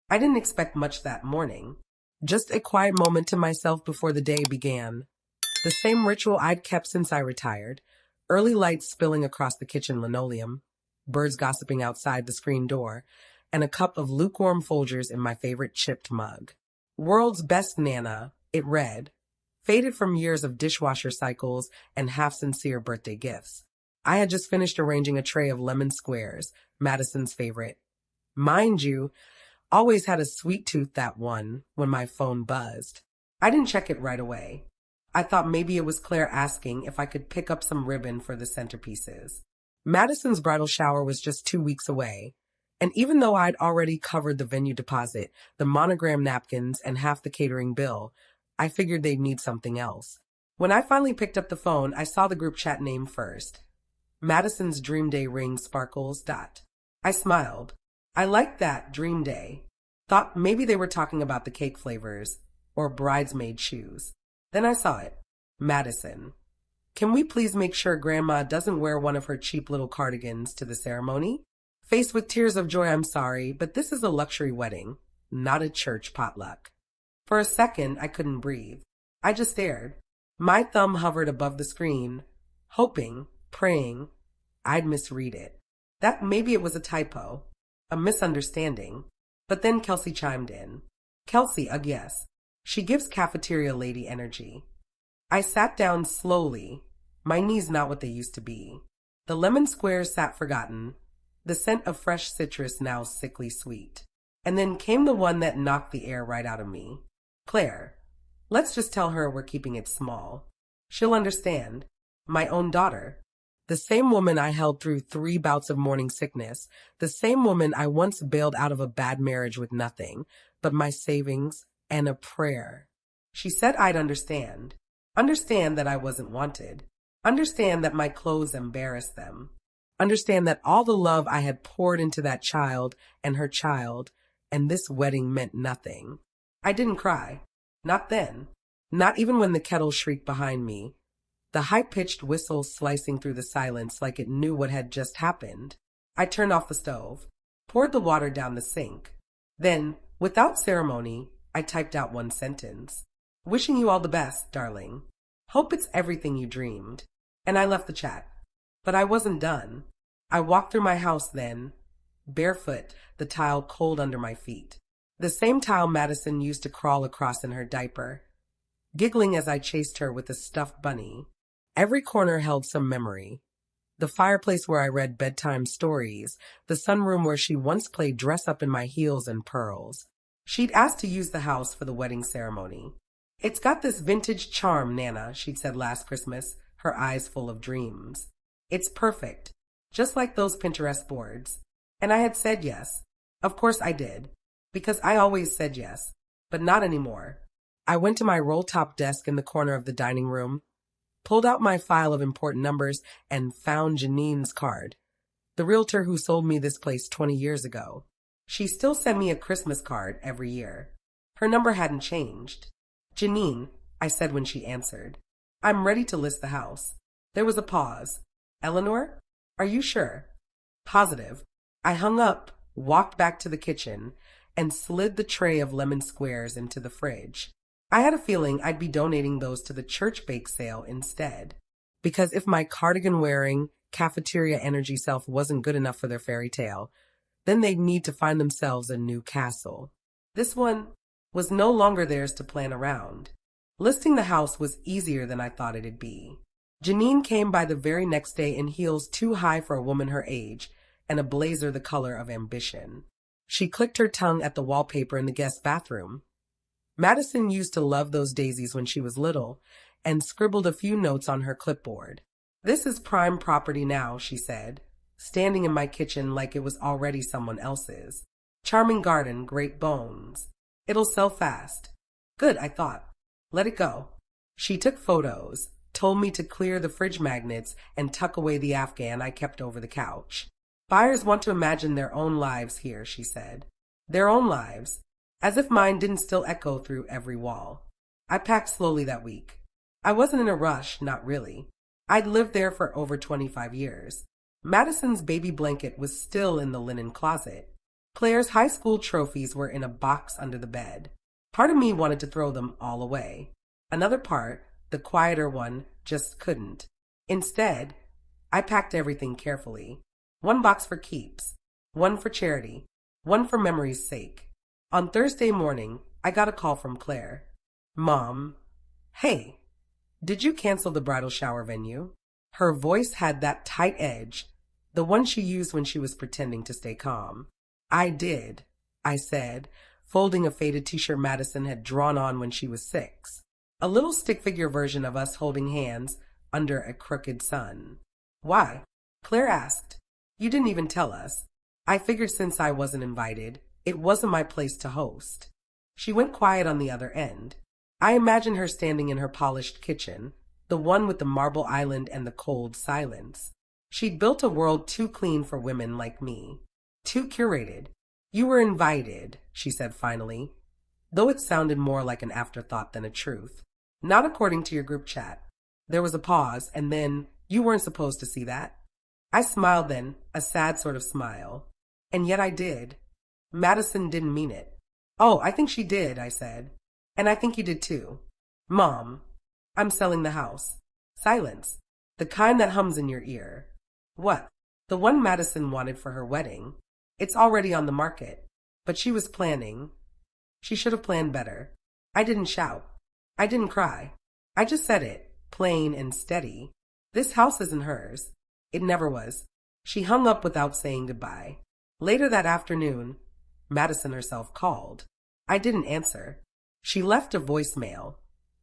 I didn't expect much that morning. Just a quiet moment to myself before the day began. The same ritual I'd kept since I retired. Early lights spilling across the kitchen linoleum, birds gossiping outside the screen door, and a cup of lukewarm Folgers in my favorite chipped mug. World's best Nana, it read, faded from years of dishwasher cycles and half-sincere birthday gifts. I had just finished arranging a tray of lemon squares, Madison's favorite. Mind you, always had a sweet tooth that one when my phone buzzed. I didn't check it right away. I thought maybe it was Claire asking if I could pick up some ribbon for the centerpieces. Madison's bridal shower was just 2 weeks away, and even though I'd already covered the venue deposit, the monogram napkins, and half the catering bill, I figured they'd need something else. When I finally picked up the phone, I saw the group chat name first. Madison's Dream Day ring sparkles. I smiled. I liked that, Dream Day. Thought maybe they were talking about the cake flavors or bridesmaid shoes. Then I saw it. Madison. Can we please make sure Grandma doesn't wear one of her cheap little cardigans to the ceremony? Faced with tears of joy, I'm sorry, but this is a luxury wedding, not a church potluck. For a second, I couldn't breathe. I just stared. My thumb hovered above the screen, hoping, praying, I'd misread it. That maybe it was a typo, a misunderstanding. But then Kelsey chimed in. Kelsey, yes. She gives cafeteria lady energy. I sat down slowly, my knees not what they used to be. The lemon squares sat forgotten, the scent of fresh citrus now sickly sweet. And then came the one that knocked the air right out of me. Claire, let's just tell her we're keeping it small. She'll understand. My own daughter. The same woman I held through 3 bouts of morning sickness, the same woman I once bailed out of a bad marriage with nothing but my savings and a prayer. She said I'd understand. Understand that I wasn't wanted. Understand that my clothes embarrassed them. Understand that all the love I had poured into that child and her child and this wedding meant nothing. I didn't cry. Not then. Not even when the kettle shrieked behind me, the high-pitched whistle slicing through the silence like it knew what had just happened. I turned off the stove, poured the water down the sink. Then, without ceremony, I typed out one sentence. Wishing you all the best, darling. Hope it's everything you dreamed. And I left the chat. But I wasn't done. I walked through my house then, barefoot, the tile cold under my feet. The same tile Madison used to crawl across in her diaper, giggling as I chased her with a stuffed bunny. Every corner held some memory. The fireplace where I read bedtime stories, the sunroom where she once played dress-up in my heels and pearls. She'd asked to use the house for the wedding ceremony. It's got this vintage charm, Nana, she'd said last Christmas, her eyes full of dreams. It's perfect, just like those Pinterest boards. And I had said yes. Of course I did, because I always said yes, but not anymore. I went to my roll-top desk in the corner of the dining room, pulled out my file of important numbers, and found Janine's card, the realtor who sold me this place 20 years ago. She still sent me a Christmas card every year. Her number hadn't changed. Janine, I said when she answered. I'm ready to list the house. There was a pause. Eleanor? Are you sure? Positive. I hung up, walked back to the kitchen, and slid the tray of lemon squares into the fridge. I had a feeling I'd be donating those to the church bake sale instead. Because if my cardigan-wearing, cafeteria energy self wasn't good enough for their fairy tale, then they'd need to find themselves a new castle. This one was no longer theirs to plan around. Listing the house was easier than I thought it'd be. Janine came by the very next day in heels too high for a woman her age and a blazer the color of ambition. She clicked her tongue at the wallpaper in the guest bathroom. Madison used to love those daisies when she was little and scribbled a few notes on her clipboard. This is prime property now, she said, standing in my kitchen like it was already someone else's. Charming garden, great bones. It'll sell fast. Good, I thought. Let it go. She took photos, told me to clear the fridge magnets and tuck away the Afghan I kept over the couch. Buyers want to imagine their own lives here, she said. Their own lives. As if mine didn't still echo through every wall. I packed slowly that week. I wasn't in a rush, not really. I'd lived there for over 25 years. Madison's baby blanket was still in the linen closet. Claire's high school trophies were in a box under the bed. Part of me wanted to throw them all away. Another part, the quieter one, just couldn't. Instead, I packed everything carefully. One box for keeps, one for charity, one for memory's sake. On Thursday morning, I got a call from Claire. Mom, hey, did you cancel the bridal shower venue? Her voice had that tight edge, the one she used when she was pretending to stay calm. I did, I said, folding a faded t-shirt Madison had drawn on when she was 6. A little stick figure version of us holding hands under a crooked sun. Why? Claire asked. You didn't even tell us. I figured since I wasn't invited, it wasn't my place to host. She went quiet on the other end. I imagined her standing in her polished kitchen, the one with the marble island and the cold silence. She'd built a world too clean for women like me. Too curated. You were invited, she said finally, though it sounded more like an afterthought than a truth. Not according to your group chat. There was a pause, and then, you weren't supposed to see that. I smiled then, a sad sort of smile. And yet I did. Madison didn't mean it. Oh, I think she did, I said. And I think you did too. Mom, I'm selling the house. Silence. The kind that hums in your ear. What? The one Madison wanted for her wedding. It's already on the market. But she was planning. She should have planned better. I didn't shout. I didn't cry. I just said it, plain and steady. This house isn't hers. It never was. She hung up without saying goodbye. Later that afternoon, Madison herself called. I didn't answer. She left a voicemail,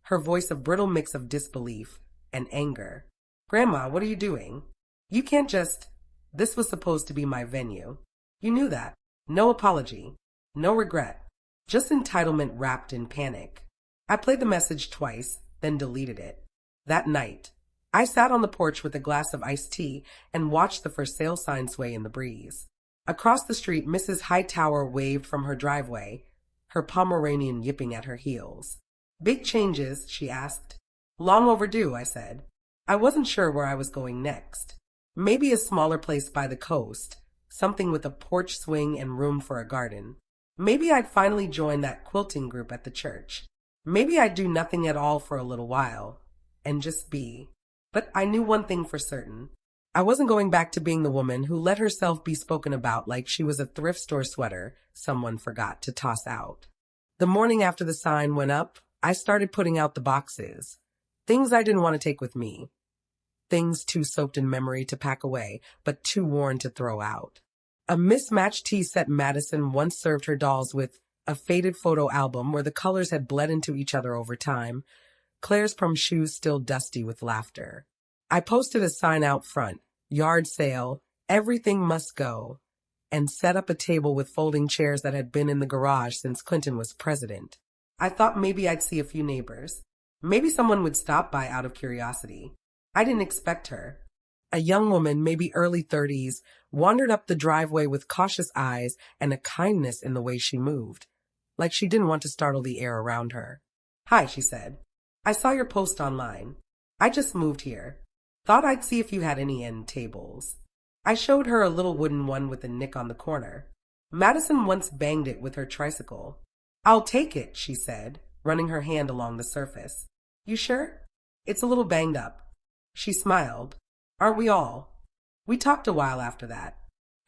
her voice a brittle mix of disbelief and anger. Grandma, what are you doing? You can't just... This was supposed to be my venue. You knew that. No apology. No regret. Just entitlement wrapped in panic. I played the message twice, then deleted it. That night, I sat on the porch with a glass of iced tea and watched the for sale sign sway in the breeze. Across the street, Mrs. Hightower waved from her driveway, her Pomeranian yipping at her heels. Big changes, she asked. Long overdue, I said. I wasn't sure where I was going next. Maybe a smaller place by the coast, something with a porch swing and room for a garden. Maybe I'd finally join that quilting group at the church. Maybe I'd do nothing at all for a little while, and just be. But I knew one thing for certain. I wasn't going back to being the woman who let herself be spoken about like she was a thrift store sweater someone forgot to toss out. The morning after the sign went up, I started putting out the boxes. Things I didn't want to take with me. Things too soaked in memory to pack away, but too worn to throw out. A mismatched tea set Madison once served her dolls with, a faded photo album where the colors had bled into each other over time, Claire's prom shoes still dusty with laughter. I posted a sign out front, yard sale, everything must go, and set up a table with folding chairs that had been in the garage since Clinton was president. I thought maybe I'd see a few neighbors. Maybe someone would stop by out of curiosity. I didn't expect her. A young woman, maybe early 30s, wandered up the driveway with cautious eyes and a kindness in the way she moved, like she didn't want to startle the air around her. Hi, she said. I saw your post online. I just moved here. Thought I'd see if you had any end tables. I showed her a little wooden one with a nick on the corner. Madison once banged it with her tricycle. I'll take it, she said, running her hand along the surface. You sure? It's a little banged up. She smiled. Aren't we all? We talked a while after that.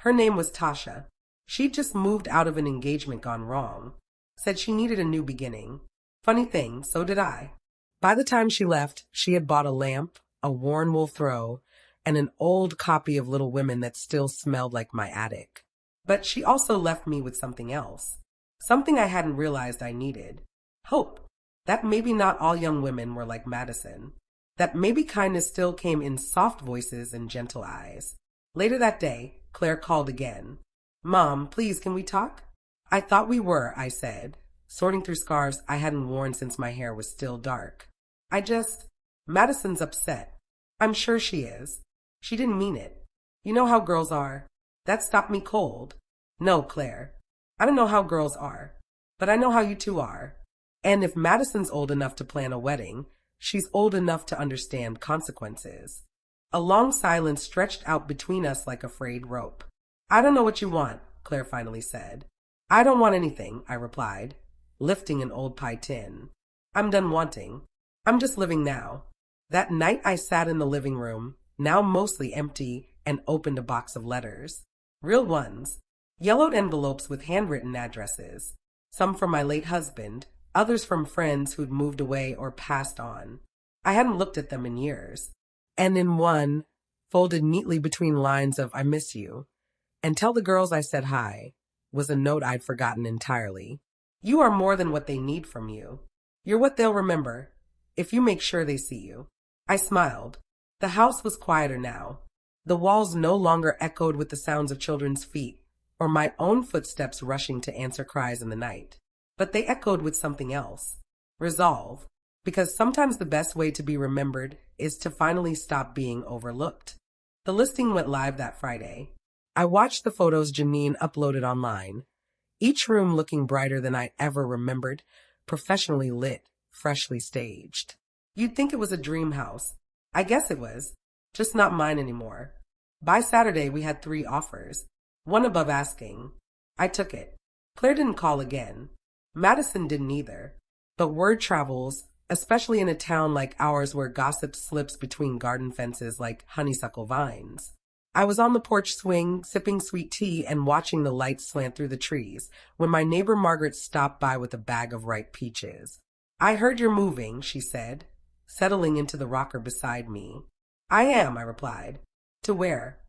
Her name was Tasha. She'd just moved out of an engagement gone wrong. Said she needed a new beginning. Funny thing, so did I. By the time she left, she had bought a lamp, a worn wool throw, and an old copy of Little Women that still smelled like my attic. But she also left me with something else. Something I hadn't realized I needed. Hope. That maybe not all young women were like Madison. That maybe kindness still came in soft voices and gentle eyes. Later that day, Claire called again. Mom, please, can we talk? I thought we were, I said, sorting through scarves I hadn't worn since my hair was still dark. Madison's upset. I'm sure she is. She didn't mean it. You know how girls are. That stopped me cold. No, Claire. I don't know how girls are, but I know how you two are. And if Madison's old enough to plan a wedding, she's old enough to understand consequences. A long silence stretched out between us like a frayed rope. I don't know what you want, Claire finally said. I don't want anything, I replied, lifting an old pie tin. I'm done wanting. I'm just living now. That night I sat in the living room, now mostly empty, and opened a box of letters. Real ones. Yellowed envelopes with handwritten addresses. Some from my late husband, others from friends who'd moved away or passed on. I hadn't looked at them in years. And in one, folded neatly between lines of I miss you, and tell the girls I said hi, was a note I'd forgotten entirely. You are more than what they need from you. You're what they'll remember, if you make sure they see you. I smiled. The house was quieter now. The walls no longer echoed with the sounds of children's feet, or my own footsteps rushing to answer cries in the night. But they echoed with something else. Resolve. Because sometimes the best way to be remembered is to finally stop being overlooked. The listing went live that Friday. I watched the photos Janine uploaded online, each room looking brighter than I ever remembered, professionally lit, freshly staged. You'd think it was a dream house. I guess it was, just not mine anymore. By Saturday, we had 3 offers, one above asking. I took it. Claire didn't call again. Madison didn't either. But word travels, especially in a town like ours where gossip slips between garden fences like honeysuckle vines. I was on the porch swing, sipping sweet tea and watching the lights slant through the trees, when my neighbor Margaret stopped by with a bag of ripe peaches. I heard you're moving, she said, settling into the rocker beside me. I am, I replied. To where?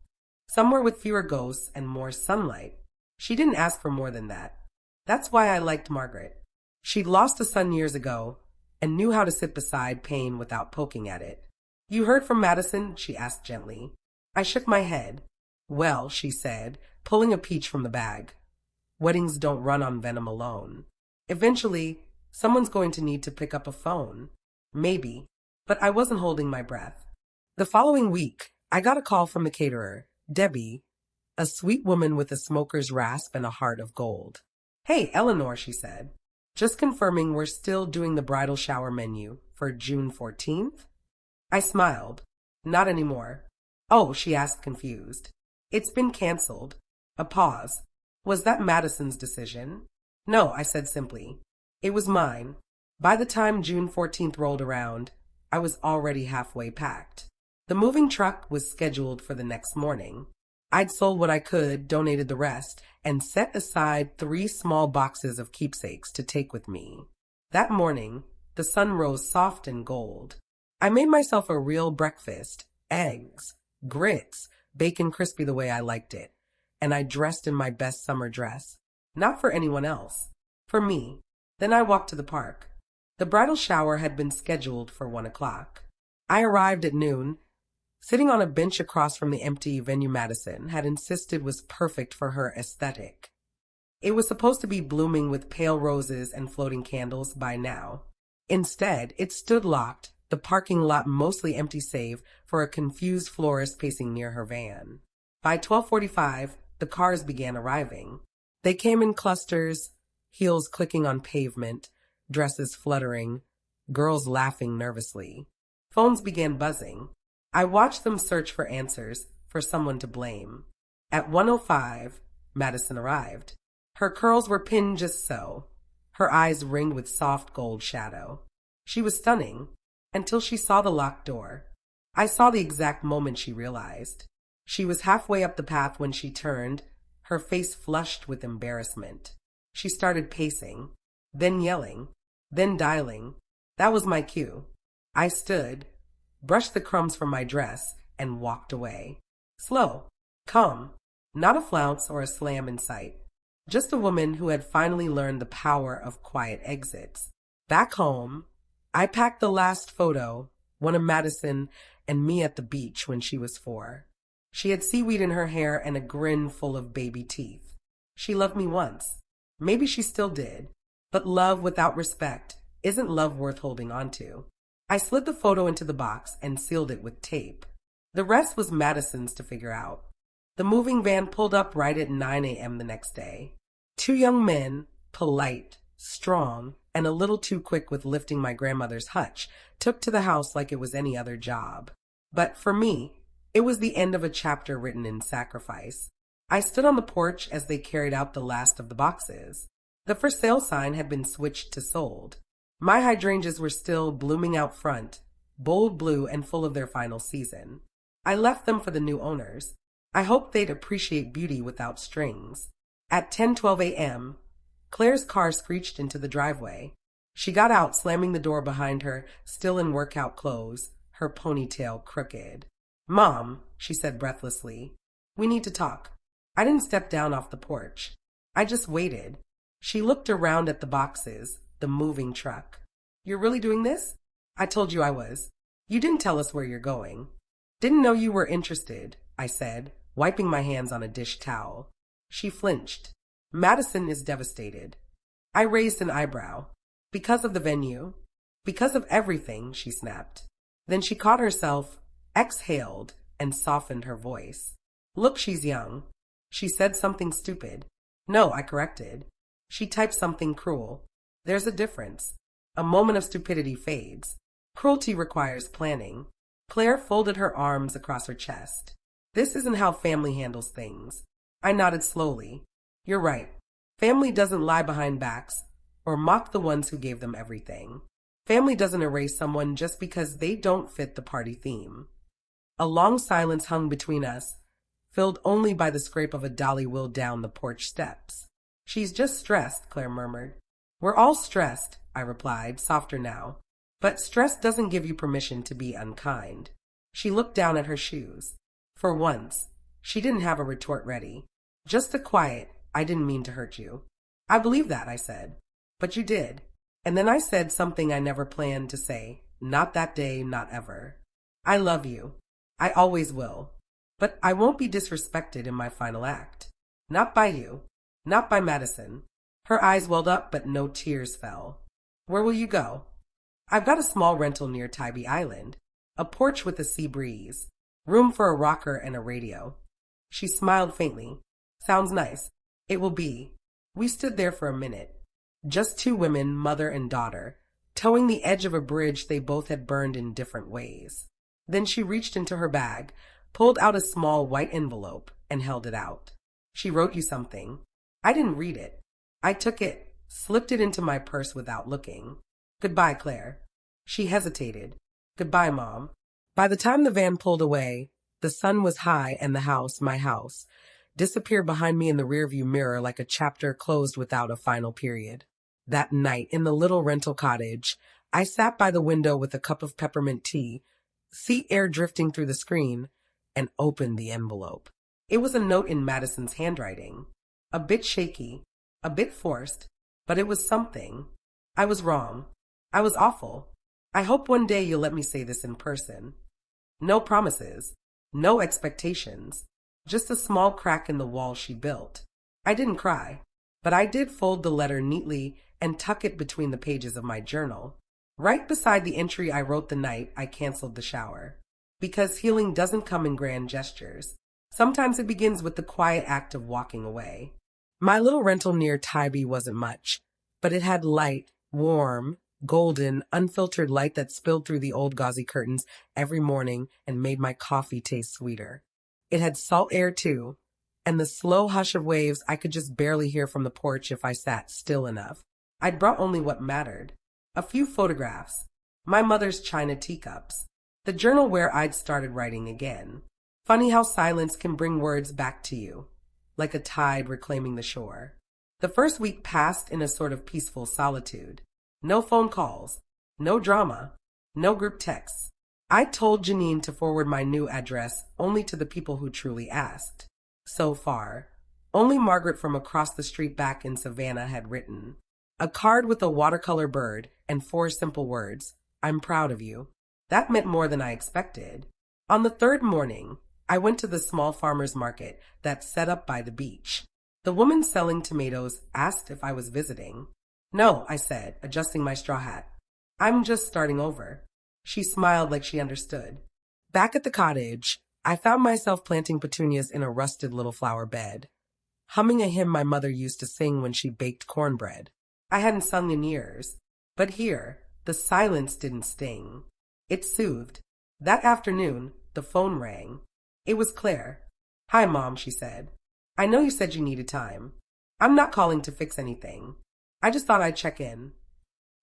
Somewhere with fewer ghosts and more sunlight. She didn't ask for more than that. That's why I liked Margaret. She'd lost a son years ago and knew how to sit beside pain without poking at it. You heard from Madison? She asked gently. I shook my head. Well, she said, pulling a peach from the bag. Weddings don't run on venom alone. Eventually, someone's going to need to pick up a phone. Maybe, but I wasn't holding my breath. The following week, I got a call from the caterer, Debbie, a sweet woman with a smoker's rasp and a heart of gold. Hey, Eleanor, she said. Just confirming we're still doing the bridal shower menu for June 14th? I smiled. Not anymore. Oh, she asked, confused. It's been canceled. A pause. Was that Madison's decision? No, I said simply. It was mine. By the time June 14th rolled around, I was already halfway packed. The moving truck was scheduled for the next morning. I'd sold what I could, donated the rest, and set aside 3 small boxes of keepsakes to take with me. That morning, the sun rose soft and gold. I made myself a real breakfast, eggs, grits, bacon crispy the way I liked it, and I dressed in my best summer dress. Not for anyone else. For me. Then I walked to the park. The bridal shower had been scheduled for 1 o'clock. I arrived at noon. Sitting on a bench across from the empty venue Madison had insisted was perfect for her aesthetic. It was supposed to be blooming with pale roses and floating candles by now. Instead, it stood locked, the parking lot mostly empty save for a confused florist pacing near her van. By 12:45, the cars began arriving. They came in clusters, heels clicking on pavement, dresses fluttering, girls laughing nervously. Phones began buzzing. I watched them search for answers, for someone to blame. At 1:05, Madison arrived. Her curls were pinned just so, her eyes ringed with soft gold shadow. She was stunning, until she saw the locked door. I saw the exact moment she realized. She was halfway up the path when she turned, her face flushed with embarrassment. She started pacing, then yelling, then dialing. That was my cue. I stood, brushed the crumbs from my dress, and walked away. Slow, calm, not a flounce or a slam in sight. Just a woman who had finally learned the power of quiet exits. Back home, I packed the last photo, one of Madison and me at the beach when she was 4. She had seaweed in her hair and a grin full of baby teeth. She loved me once. Maybe she still did. But love without respect isn't love worth holding on to. I slid the photo into the box and sealed it with tape. The rest was Madison's to figure out. The moving van pulled up right at 9 a.m. the next day. 2 young men, polite, strong, and a little too quick with lifting my grandmother's hutch, took to the house like it was any other job. But for me, it was the end of a chapter written in sacrifice. I stood on the porch as they carried out the last of the boxes. The for sale sign had been switched to sold. My hydrangeas were still blooming out front, bold blue and full of their final season. I left them for the new owners. I hoped they'd appreciate beauty without strings. At 10:12 a.m., Claire's car screeched into the driveway. She got out, slamming the door behind her, still in workout clothes, her ponytail crooked. "Mom," she said breathlessly, "we need to talk." I didn't step down off the porch. I just waited. She looked around at the boxes, the moving truck. "You're really doing this?" "I told you I was. You didn't tell us where you're going." "Didn't know you were interested," I said, wiping my hands on a dish towel. She flinched. "Madison is devastated." I raised an eyebrow. "Because of the venue?" "Because of everything," she snapped. Then she caught herself, exhaled, and softened her voice. "Look, she's young." She said something stupid. "No," I corrected. She typed something cruel. There's a difference. A moment of stupidity fades. Cruelty requires planning. Claire folded her arms across her chest. "This isn't how family handles things." I nodded slowly. "You're right. Family doesn't lie behind backs or mock the ones who gave them everything. Family doesn't erase someone just because they don't fit the party theme." A long silence hung between us, filled only by the scrape of a dolly wheel down the porch steps. "She's just stressed," Claire murmured. "We're all stressed," I replied, softer now. "But stress doesn't give you permission to be unkind." She looked down at her shoes. For once, she didn't have a retort ready. Just a quiet, "I didn't mean to hurt you." "I believe that," I said. "But you did." And then I said something I never planned to say. Not that day, not ever. "I love you. I always will. But I won't be disrespected in my final act. Not by you. Not by Madison." Her eyes welled up, but no tears fell. "Where will you go?" "I've got a small rental near Tybee Island. A porch with a sea breeze. Room for a rocker and a radio." She smiled faintly. "Sounds nice. It will be." We stood there for a minute. Just two women, mother and daughter, towing the edge of a bridge they both had burned in different ways. Then she reached into her bag, pulled out a small white envelope, and held it out. "She wrote you something." I didn't read it. I took it, slipped it into my purse without looking. "Goodbye, Claire." She hesitated. "Goodbye, Mom." By the time the van pulled away, the sun was high and the house, my house, disappeared behind me in the rearview mirror like a chapter closed without a final period. That night, in the little rental cottage, I sat by the window with a cup of peppermint tea, sea air drifting through the screen, and opened the envelope. It was a note in Madison's handwriting. A bit shaky, a bit forced, but it was something. "I was wrong. I was awful. I hope one day you'll let me say this in person." No promises, no expectations, just a small crack in the wall she built. I didn't cry, but I did fold the letter neatly and tuck it between the pages of my journal. Right beside the entry I wrote the night I canceled the shower. Because healing doesn't come in grand gestures. Sometimes it begins with the quiet act of walking away. My little rental near Tybee wasn't much, but it had light, warm, golden, unfiltered light that spilled through the old gauzy curtains every morning and made my coffee taste sweeter. It had salt air too, and the slow hush of waves I could just barely hear from the porch if I sat still enough. I'd brought only what mattered. A few photographs, my mother's china teacups, the journal where I'd started writing again. Funny how silence can bring words back to you, like a tide reclaiming the shore. The first week passed in a sort of peaceful solitude. No phone calls, no drama, no group texts. I told Janine to forward my new address only to the people who truly asked. So far, only Margaret from across the street back in Savannah had written. A card with a watercolor bird and 4 simple words, "I'm proud of you." That meant more than I expected. On the third morning, I went to the small farmer's market that's set up by the beach. The woman selling tomatoes asked if I was visiting. "No," I said, adjusting my straw hat. "I'm just starting over." She smiled like she understood. Back at the cottage, I found myself planting petunias in a rusted little flower bed, humming a hymn my mother used to sing when she baked cornbread. I hadn't sung in years, but here, the silence didn't sting. It soothed. That afternoon, the phone rang. It was Claire. "Hi, Mom," she said. I know you said you needed time. I'm not calling to fix anything. I just thought I'd check in.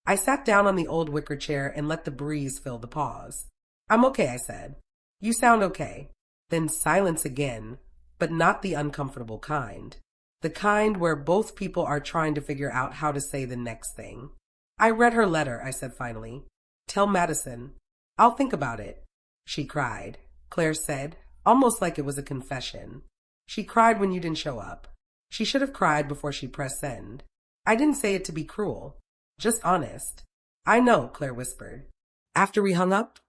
I sat down on the old wicker chair and let the breeze fill the pause. I'm okay, I said. You sound okay. Then silence again, but not the uncomfortable kind. The kind where both people are trying to figure out how to say the next thing. I read her letter, I said finally. Tell Madison. I'll think about it. She cried, Claire said, almost like it was a confession. She cried when you didn't show up. She should have cried before she pressed send. I didn't say it to be cruel. Just honest. I know, Claire whispered. After we hung up,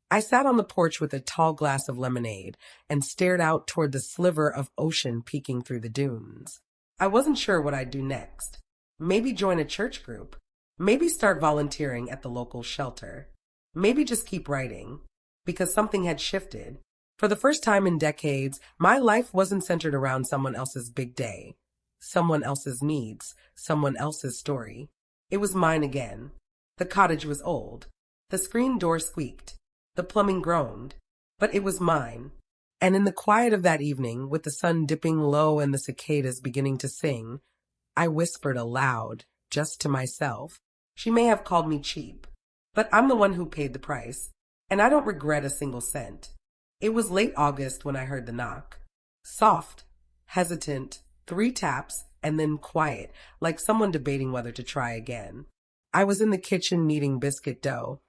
I sat on the porch with a tall glass of lemonade and stared out toward the sliver of ocean peeking through the dunes. I wasn't sure what I'd do next. Maybe join a church group. Maybe start volunteering at the local shelter. Maybe just keep writing. Because something had shifted. For the first time in decades, my life wasn't centered around someone else's big day. Someone else's needs. Someone else's story. It was mine again. The cottage was old. The screen door squeaked. The plumbing groaned. But it was mine. And in the quiet of that evening, with the sun dipping low and the cicadas beginning to sing, I whispered aloud, just to myself. She may have called me cheap, but I'm the one who paid the price, and I don't regret a single cent. It was late August when I heard the knock. Soft, hesitant, 3 taps, and then quiet, like someone debating whether to try again. I was in the kitchen kneading biscuit dough,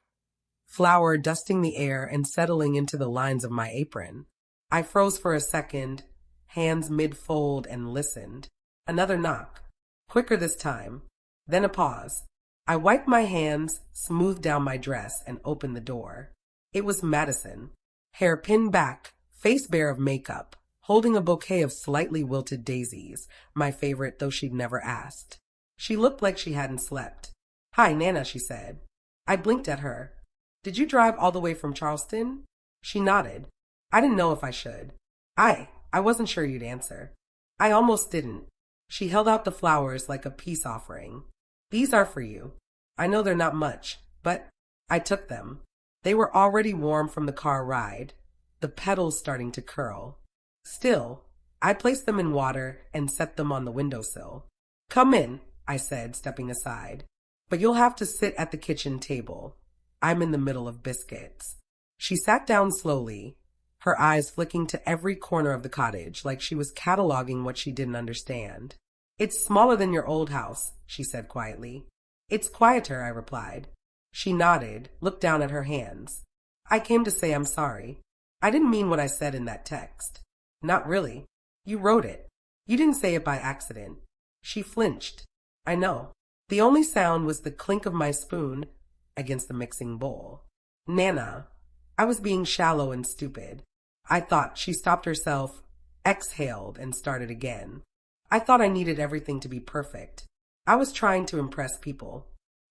flour dusting the air and settling into the lines of my apron. I froze for a second, hands mid-fold, and listened. Another knock. Quicker this time. Then a pause. I wiped my hands, smoothed down my dress, and opened the door. It was Madison. Hair pinned back, face bare of makeup, holding a bouquet of slightly wilted daisies, my favorite though she'd never asked. She looked like she hadn't slept. Hi, Nana, she said. I blinked at her. Did you drive all the way from Charleston? She nodded. I didn't know if I should. I wasn't sure you'd answer. I almost didn't. She held out the flowers like a peace offering. These are for you. I know they're not much, but I took them. They were already warm from the car ride, the petals starting to curl. Still, I placed them in water and set them on the windowsill. Come in, I said, stepping aside. But you'll have to sit at the kitchen table. I'm in the middle of biscuits. She sat down slowly, her eyes flicking to every corner of the cottage like she was cataloging what she didn't understand. It's smaller than your old house, she said quietly. It's quieter, I replied. She nodded, looked down at her hands. I came to say I'm sorry. I didn't mean what I said in that text. Not really. You wrote it. You didn't say it by accident. She flinched. I know. The only sound was the clink of my spoon against the mixing bowl. Nana. I was being shallow and stupid. I thought. She stopped herself, exhaled, and started again. I thought I needed everything to be perfect. I was trying to impress people.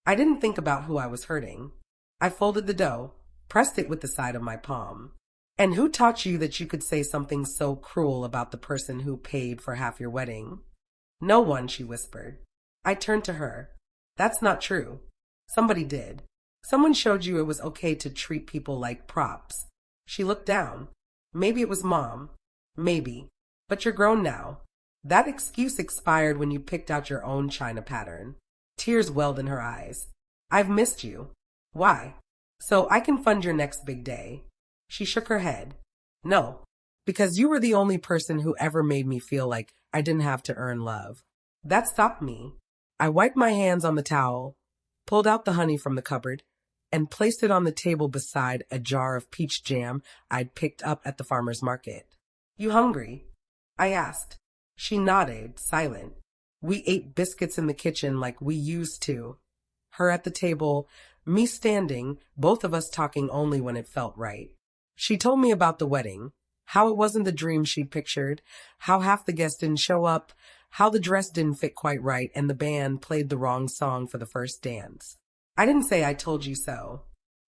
I didn't think about who I was hurting. I folded the dough, pressed it with the side of my palm. And who taught you that you could say something so cruel about the person who paid for half your wedding? No one, she whispered. I turned to her. That's not true. Somebody did. Someone showed you it was okay to treat people like props. She looked down. Maybe it was Mom. Maybe. But you're grown now. That excuse expired when you picked out your own china pattern. Tears welled in her eyes. I've missed you. Why? So I can fund your next big day. She shook her head. No, because you were the only person who ever made me feel like I didn't have to earn love. That stopped me. I wiped my hands on the towel, pulled out the honey from the cupboard, and placed it on the table beside a jar of peach jam I'd picked up at the farmer's market. You hungry? I asked. She nodded, silent. We ate biscuits in the kitchen like we used to. Her at the table, me standing, both of us talking only when it felt right. She told me about the wedding, how it wasn't the dream she'd pictured, how half the guests didn't show up, how the dress didn't fit quite right, and the band played the wrong song for the first dance. I didn't say I told you so.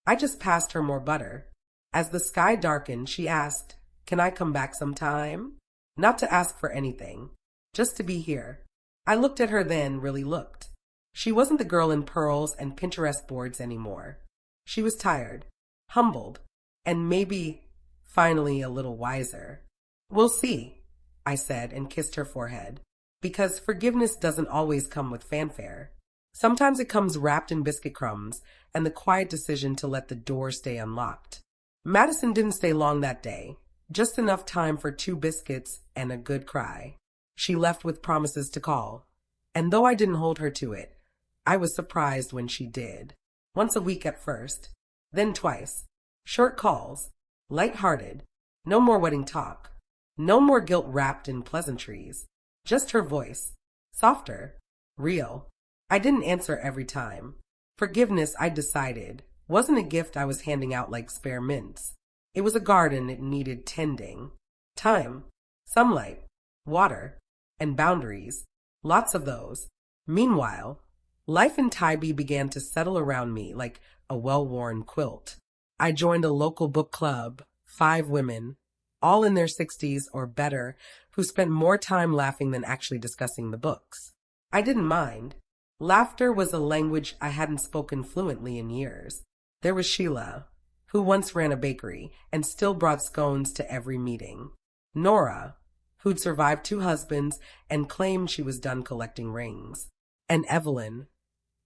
I just passed her more butter. As the sky darkened, she asked, Can I come back sometime? Not to ask for anything, just to be here. I looked at her then, really looked. She wasn't the girl in pearls and Pinterest boards anymore. She was tired, humbled, and maybe, finally, a little wiser. We'll see. I said and kissed her forehead. Because forgiveness doesn't always come with fanfare. Sometimes it comes wrapped in biscuit crumbs and the quiet decision to let the door stay unlocked. Madison didn't stay long that day, just enough time for 2 biscuits and a good cry. She left with promises to call, and though I didn't hold her to it, I was surprised when she did. Once a week at first, then twice. Short calls, light-hearted, no more wedding talk, no more guilt wrapped in pleasantries, just her voice, softer, real. I didn't answer every time. Forgiveness, I decided, wasn't a gift I was handing out like spare mints. It was a garden it needed tending. Time, sunlight, water, and boundaries. Lots of those. Meanwhile, life in Tybee began to settle around me like a well-worn quilt. I joined a local book club, 5 women, all in their 60s or better, who spent more time laughing than actually discussing the books. I didn't mind. Laughter was a language I hadn't spoken fluently in years. There was Sheila, who once ran a bakery and still brought scones to every meeting. Nora, who'd survived 2 husbands and claimed she was done collecting rings. And Evelyn,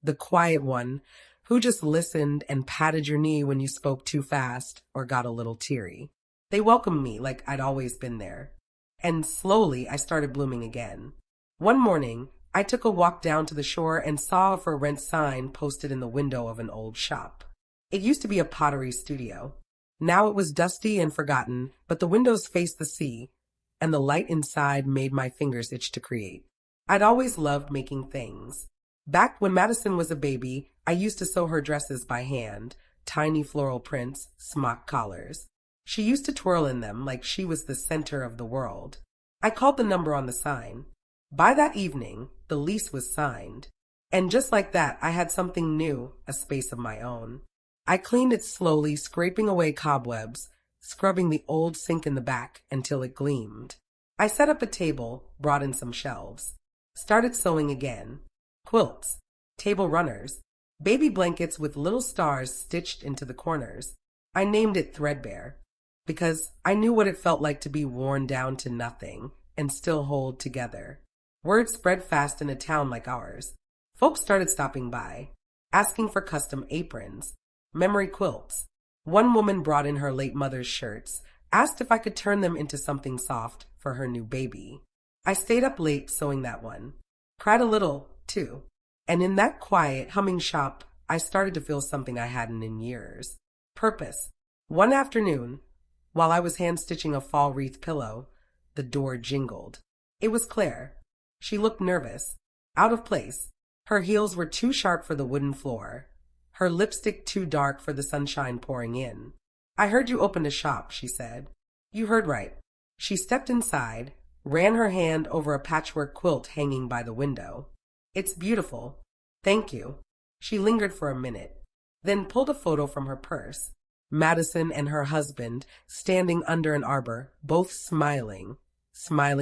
the quiet one, who just listened and patted your knee when you spoke too fast or got a little teary. They welcomed me like I'd always been there. And slowly I started blooming again. One morning, I took a walk down to the shore and saw a for rent sign posted in the window of an old shop. It used to be a pottery studio. Now it was dusty and forgotten, but the windows faced the sea, and the light inside made my fingers itch to create. I'd always loved making things. Back when Madison was a baby, I used to sew her dresses by hand, tiny floral prints, smock collars. She used to twirl in them like she was the center of the world. I called the number on the sign. By that evening, the lease was signed. And just like that, I had something new, a space of my own. I cleaned it slowly, scraping away cobwebs, scrubbing the old sink in the back until it gleamed. I set up a table, brought in some shelves, started sewing again. Quilts, table runners, baby blankets with little stars stitched into the corners. I named it Threadbare because I knew what it felt like to be worn down to nothing and still hold together. Word spread fast in a town like ours. Folks started stopping by, asking for custom aprons, memory quilts. One woman brought in her late mother's shirts, asked if I could turn them into something soft for her new baby. I stayed up late sewing that one. Cried a little, too. And in that quiet, humming shop, I started to feel something I hadn't in years. Purpose. One afternoon, while I was hand-stitching a fall wreath pillow, the door jingled. It was Claire. She looked nervous, out of place. Her heels were too sharp for the wooden floor, her lipstick too dark for the sunshine pouring in. "I heard you opened a shop," she said. "You heard right." She stepped inside, ran her hand over a patchwork quilt hanging by the window. "It's beautiful. Thank you." She lingered for a minute, then pulled a photo from her purse. Madison and her husband standing under an arbor, both smiling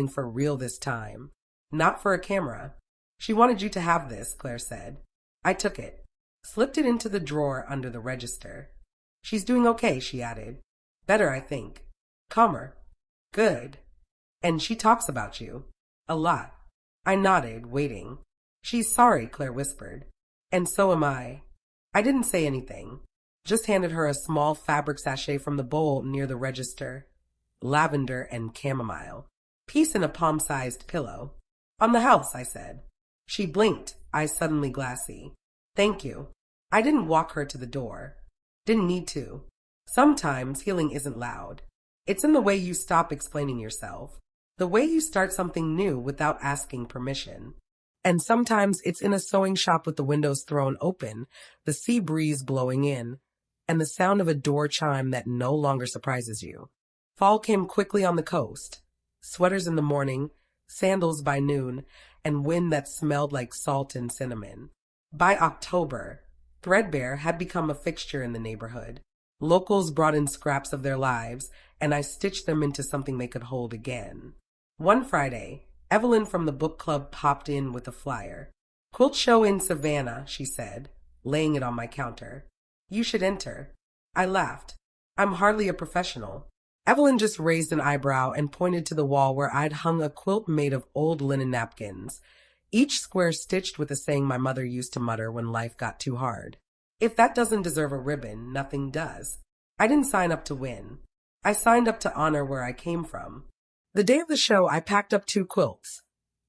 for real this time, not for a camera. "She wanted you to have this," Claire said. I took it, slipped it into the drawer under the register. "She's doing okay," she added. "Better, I think. Calmer. Good. And she talks about you. A lot." I nodded, waiting. "She's sorry," Claire whispered. "And so am I." I didn't say anything, just handed her a small fabric sachet from the bowl near the register. Lavender and chamomile. Peace in a palm-sized pillow. "On the house," I said. She blinked, eyes suddenly glassy. "Thank you." I didn't walk her to the door. Didn't need to. Sometimes healing isn't loud. It's in the way you stop explaining yourself, the way you start something new without asking permission. And sometimes it's in a sewing shop with the windows thrown open, the sea breeze blowing in, and the sound of a door chime that no longer surprises you. Fall came quickly on the coast. Sweaters in the morning, sandals by noon, and wind that smelled like salt and cinnamon. By October, Threadbare had become a fixture in the neighborhood. Locals brought in scraps of their lives, and I stitched them into something they could hold again. One Friday, Evelyn from the book club popped in with a flyer. "Quilt show in Savannah," she said, laying it on my counter. "You should enter." I laughed. "I'm hardly a professional." Evelyn just raised an eyebrow and pointed to the wall where I'd hung a quilt made of old linen napkins, each square stitched with a saying my mother used to mutter when life got too hard. If that doesn't deserve a ribbon, nothing does. I didn't sign up to win. I signed up to honor where I came from. The day of the show, I packed up 2 quilts,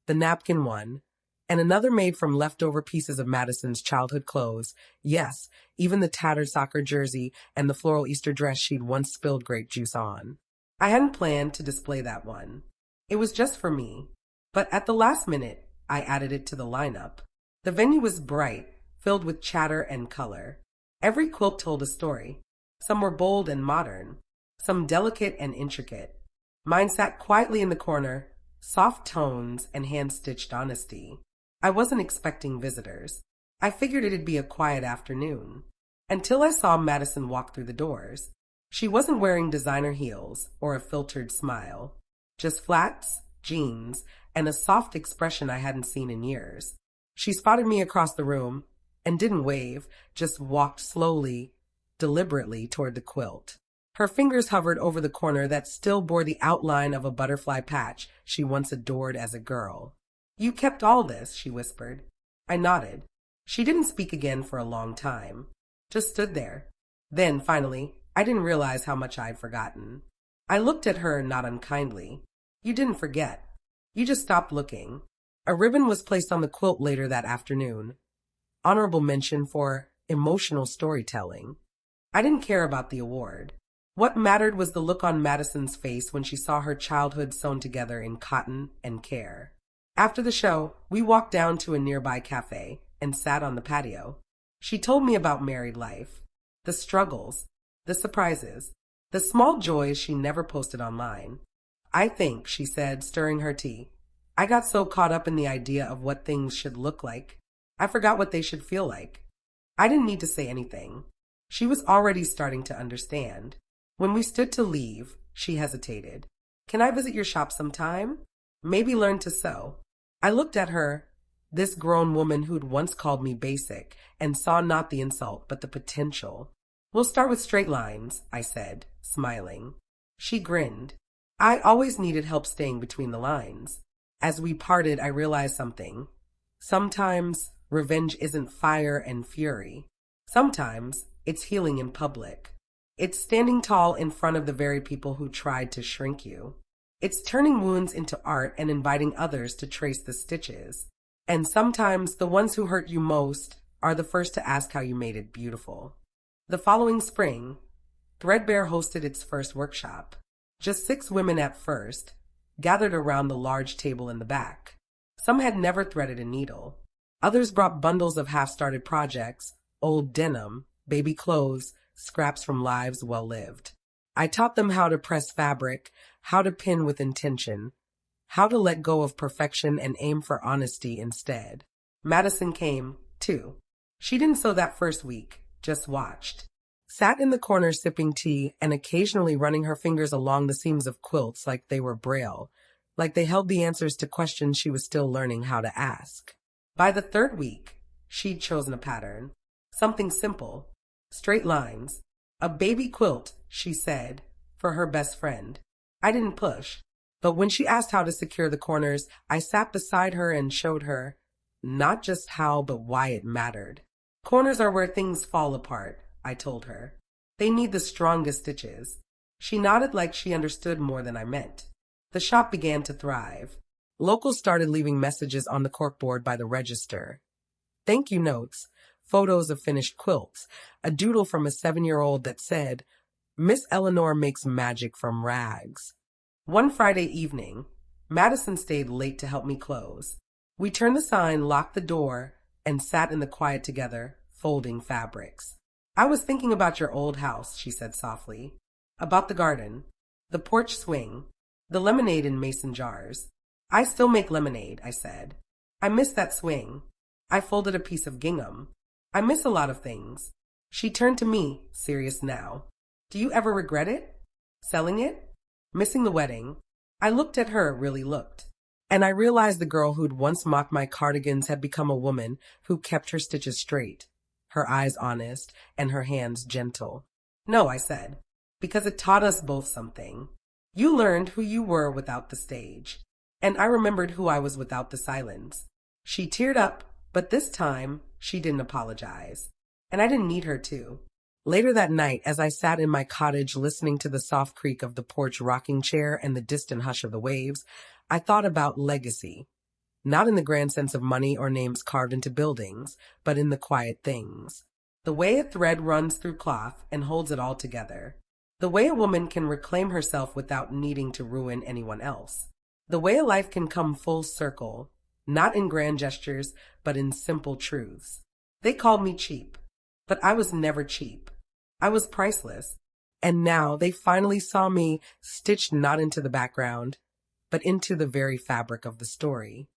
the napkin one, and another made from leftover pieces of Madison's childhood clothes. Yes, even the tattered soccer jersey and the floral Easter dress she'd once spilled grape juice on. I hadn't planned to display that one. It was just for me. But at the last minute, I added it to the lineup. The venue was bright, filled with chatter and color. Every quilt told a story. Some were bold and modern, some delicate and intricate. Mine sat quietly in the corner, soft tones and hand-stitched honesty. I wasn't expecting visitors. I figured it'd be a quiet afternoon. Until I saw Madison walk through the doors. She wasn't wearing designer heels or a filtered smile. Just flats, jeans, and a soft expression I hadn't seen in years. She spotted me across the room and didn't wave, just walked slowly, deliberately toward the quilt. Her fingers hovered over the corner that still bore the outline of a butterfly patch she once adored as a girl. "You kept all this," she whispered. I nodded. She didn't speak again for a long time, just stood there. Then, finally, I didn't realize how much I'd forgotten. I looked at her not unkindly. "You didn't forget. You just stopped looking." A ribbon was placed on the quilt later that afternoon. Honorable mention for emotional storytelling. I didn't care about the award. What mattered was the look on Madison's face when she saw her childhood sewn together in cotton and care. After the show, we walked down to a nearby cafe and sat on the patio. She told me about married life, the struggles, the surprises, the small joys she never posted online. "I think," she said, stirring her tea, "I got so caught up in the idea of what things should look like, I forgot what they should feel like." I didn't need to say anything. She was already starting to understand. When we stood to leave, she hesitated. "Can I visit your shop sometime? Maybe learn to sew." I looked at her, this grown woman who'd once called me basic, and saw not the insult, but the potential. "We'll start with straight lines," I said, smiling. She grinned. I always needed help staying between the lines. As we parted, I realized something. Sometimes revenge isn't fire and fury. Sometimes it's healing in public. It's standing tall in front of the very people who tried to shrink you. It's turning wounds into art and inviting others to trace the stitches. And sometimes the ones who hurt you most are the first to ask how you made it beautiful. The following spring, Threadbare hosted its first workshop. Just 6 women at first, gathered around the large table in the back. Some had never threaded a needle. Others brought bundles of half-started projects, old denim, baby clothes, scraps from lives well lived. I taught them how to press fabric, how to pin with intention, how to let go of perfection and aim for honesty instead. Madison came, too. She didn't sew that first week, just watched. Sat in the corner sipping tea and occasionally running her fingers along the seams of quilts like they were braille, like they held the answers to questions she was still learning how to ask. By the 3rd week, she'd chosen a pattern. Something simple. Straight lines. A baby quilt, she said, for her best friend. I didn't push. But when she asked how to secure the corners, I sat beside her and showed her not just how, but why it mattered. "Corners are where things fall apart," I told her. "They need the strongest stitches." She nodded like she understood more than I meant. The shop began to thrive. Locals started leaving messages on the corkboard by the register. Thank you notes, photos of finished quilts, a doodle from a 7-year-old that said, "Miss Eleanor makes magic from rags." One Friday evening, Madison stayed late to help me close. We turned the sign, locked the door, and sat in the quiet together, folding fabrics. "I was thinking about your old house," she said softly. "About the garden, the porch swing, the lemonade in mason jars." "I still make lemonade," I said. "I miss that swing." I folded a piece of gingham. "I miss a lot of things." She turned to me, serious now. "Do you ever regret it? Selling it? Missing the wedding?" I looked at her, really looked. And I realized the girl who'd once mocked my cardigans had become a woman who kept her stitches straight, her eyes honest, and her hands gentle. "No," I said, because it taught us both something. You learned who you were without the stage, and I remembered who I was without the silence. She teared up, but this time she didn't apologize, and I didn't need her to. Later that night, as I sat in my cottage listening to the soft creak of the porch rocking chair and the distant hush of the waves, I thought about legacy. Not in the grand sense of money or names carved into buildings, but in the quiet things. The way a thread runs through cloth and holds it all together. The way a woman can reclaim herself without needing to ruin anyone else. The way a life can come full circle, not in grand gestures, but in simple truths. They called me cheap, but I was never cheap. I was priceless. And now they finally saw me stitched not into the background, but into the very fabric of the story.